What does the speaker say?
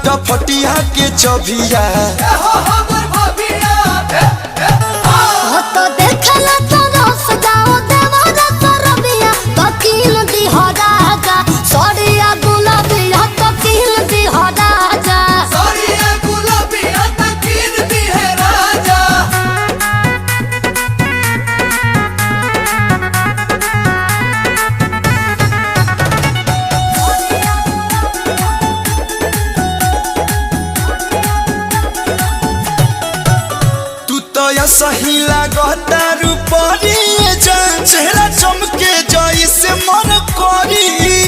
फटफटिया के चबिया हो तो देखला तो रस जाओ देवरा तो रबिया तो कीन दी हो राजा सरिया गुलाबिया तो कीन दी हो राजा तू तो या सही